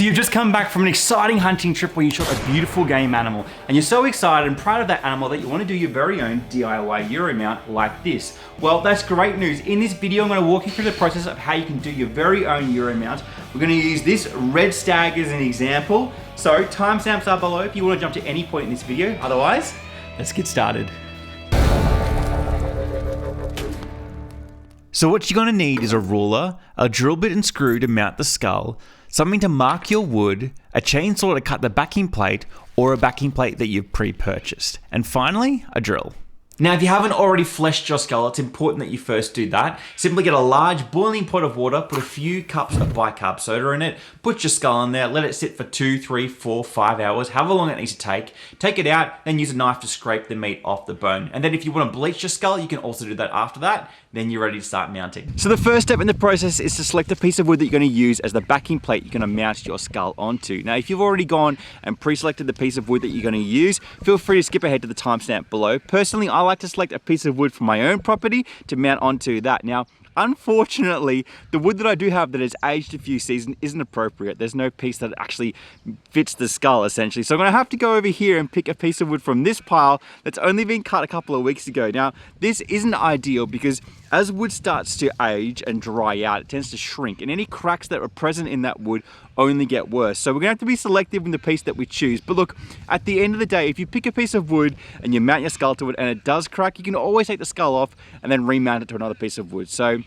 So you've just come back from an exciting hunting trip where you shot a beautiful game animal, and you're so excited and proud of that animal that you want to do your very own DIY Euro mount like this. Well, that's great news. In this video, I'm going to walk you through the process of how you can do your very own Euro mount. We're going to use this red stag as an example. So timestamps are below if you want to jump to any point in this video. Otherwise, let's get started. So what you're going to need is a ruler, a drill bit and screw to mount the skull, something to mark your wood, a chainsaw to cut the backing plate, or a backing plate that you've pre-purchased. And finally, a drill. Now, if you haven't already fleshed your skull, it's important that you first do that. Simply get a large boiling pot of water, put a few cups of bicarb soda in it, put your skull in there, let it sit for 2, 3, 4, 5 hours, however long it needs to take. Take it out, then use a knife to scrape the meat off the bone. And then if you want to bleach your skull, you can also do that after that. Then you're ready to start mounting. So the first step in the process is to select a piece of wood that you're going to use as the backing plate you're going to mount your skull onto. Now, if you've already gone and pre-selected the piece of wood that you're going to use, feel free to skip ahead to the timestamp below. Personally, I like to select a piece of wood from my own property to mount onto that. Now, unfortunately, the wood that I do have that has aged a few seasons isn't appropriate. There's no piece that actually fits the skull, essentially. So I'm gonna have to go over here and pick a piece of wood from this pile that's only been cut a couple of weeks ago. Now, this isn't ideal because as wood starts to age and dry out, it tends to shrink, and any cracks that are present in that wood only get worse. So we're gonna have to be selective in the piece that we choose. But look, at the end of the day, if you pick a piece of wood and you mount your skull to it and it does crack, you can always take the skull off and then remount it to another piece of wood. So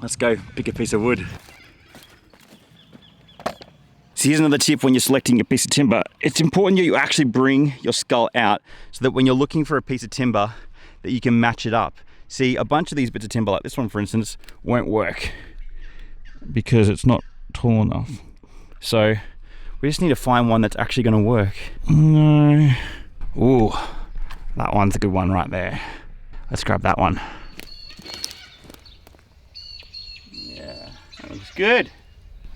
let's go pick a piece of wood. So here's another tip when you're selecting a piece of timber. It's important that you actually bring your skull out so that when you're looking for a piece of timber that you can match it up. See, a bunch of these bits of timber, like this one for instance, won't work because it's not tall enough. So we just need to find one that's actually gonna work. No. Ooh, that one's a good one right there. Let's grab that one. Yeah, that looks good.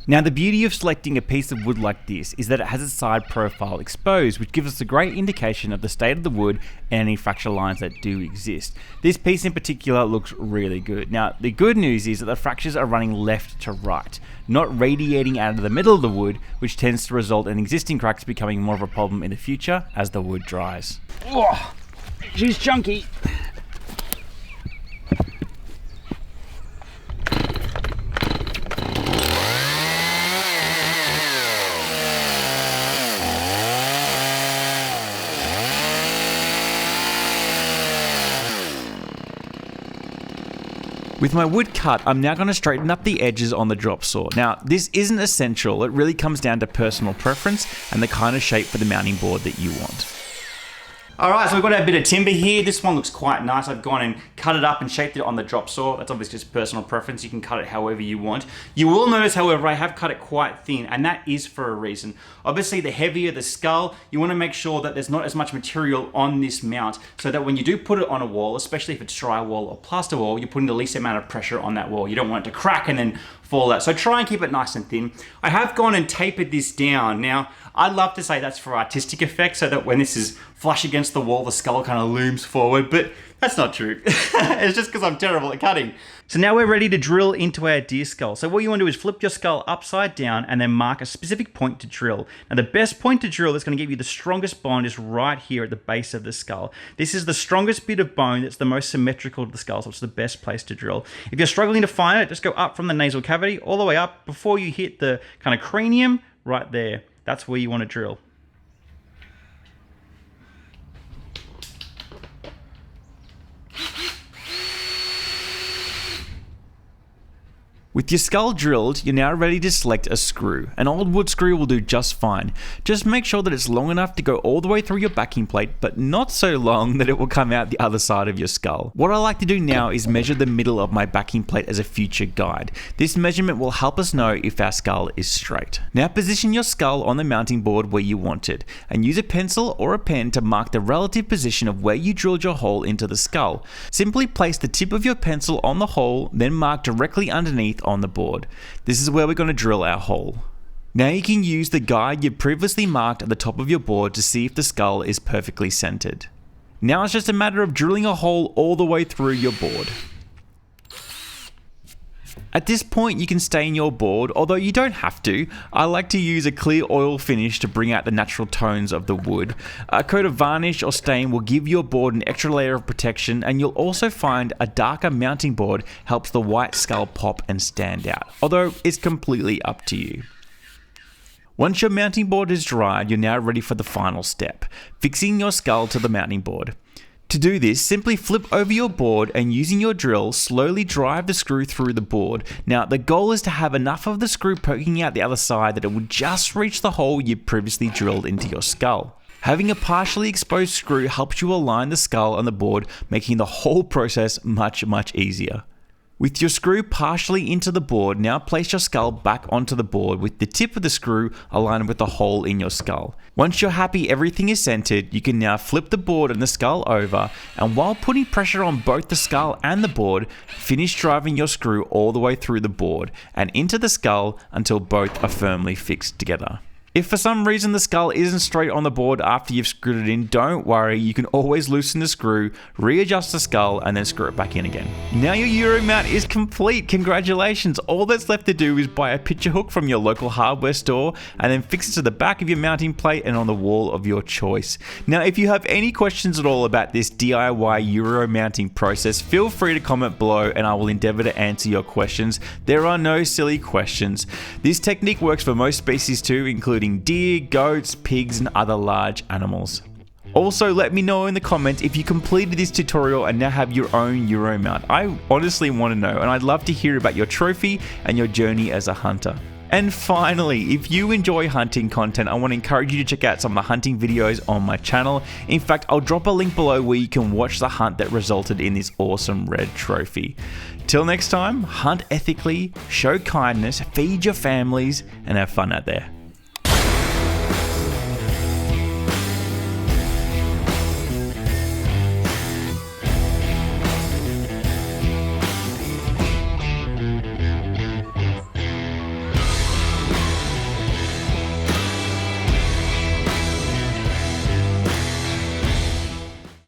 Now, the beauty of selecting a piece of wood like this is that it has its side profile exposed, which gives us a great indication of the state of the wood and any fracture lines that do exist. This piece in particular looks really good. Now, the good news is that the fractures are running left to right, not radiating out of the middle of the wood, which tends to result in existing cracks becoming more of a problem in the future as the wood dries. Oh, she's chunky. With my wood cut, I'm now going to straighten up the edges on the drop saw. Now, this isn't essential. It really comes down to personal preference and the kind of shape for the mounting board that you want. All right, so we've got our bit of timber here. This one looks quite nice. I've gone and cut it up and shaped it on the drop saw. That's obviously just personal preference. You can cut it however you want. You will notice, however, I have cut it quite thin, and that is for a reason. Obviously, the heavier the skull, you want to make sure that there's not as much material on this mount so that when you do put it on a wall, especially if it's drywall or plaster wall, you're putting the least amount of pressure on that wall. You don't want it to crack and then fall out. So try and keep it nice and thin. I have gone and tapered this down. Now, I'd love to say that's for artistic effect so that when this is flush against the wall, the skull kind of looms forward, but that's not true. It's just because I'm terrible at cutting. So now we're ready to drill into our deer skull. So what you want to do is flip your skull upside down and then mark a specific point to drill. Now the best point to drill that's going to give you the strongest bone is right here at the base of the skull. This is the strongest bit of bone that's the most symmetrical to the skull, so it's the best place to drill. If you're struggling to find it, just go up from the nasal cavity all the way up before you hit the kind of cranium right there. That's where you want to drill. With your skull drilled, you're now ready to select a screw. An old wood screw will do just fine. Just make sure that it's long enough to go all the way through your backing plate, but not so long that it will come out the other side of your skull. What I like to do now is measure the middle of my backing plate as a future guide. This measurement will help us know if our skull is straight. Now position your skull on the mounting board where you want it, and use a pencil or a pen to mark the relative position of where you drilled your hole into the skull. Simply place the tip of your pencil on the hole, then mark directly underneath on the board. This is where we're going to drill our hole. Now you can use the guide you previously marked at the top of your board to see if the skull is perfectly centered. Now it's just a matter of drilling a hole all the way through your board. At this point, you can stain your board, although you don't have to. I like to use a clear oil finish to bring out the natural tones of the wood. A coat of varnish or stain will give your board an extra layer of protection, and you'll also find a darker mounting board helps the white skull pop and stand out, although it's completely up to you. Once your mounting board is dried, you're now ready for the final step, fixing your skull to the mounting board. To do this, simply flip over your board and using your drill, slowly drive the screw through the board. Now, the goal is to have enough of the screw poking out the other side that it will just reach the hole you previously drilled into your skull. Having a partially exposed screw helps you align the skull on the board, making the whole process much easier. With your screw partially into the board, now place your skull back onto the board with the tip of the screw aligned with the hole in your skull. Once you're happy everything is centered, you can now flip the board and the skull over, and while putting pressure on both the skull and the board, finish driving your screw all the way through the board and into the skull until both are firmly fixed together. If for some reason the skull isn't straight on the board after you've screwed it in, don't worry, you can always loosen the screw, readjust the skull, and then screw it back in again. Now your Euro mount is complete, congratulations! All that's left to do is buy a picture hook from your local hardware store and then fix it to the back of your mounting plate and on the wall of your choice. Now if you have any questions at all about this DIY Euro mounting process, feel free to comment below and I will endeavour to answer your questions. There are no silly questions. This technique works for most species too, including deer, goats, pigs, and other large animals. Also, let me know in the comments if you completed this tutorial and now have your own Euro mount. I honestly want to know, and I'd love to hear about your trophy and your journey as a hunter. And finally, if you enjoy hunting content, I want to encourage you to check out some of the hunting videos on my channel. In fact, I'll drop a link below where you can watch the hunt that resulted in this awesome red trophy. Till next time, hunt ethically, show kindness, feed your families, and have fun out there.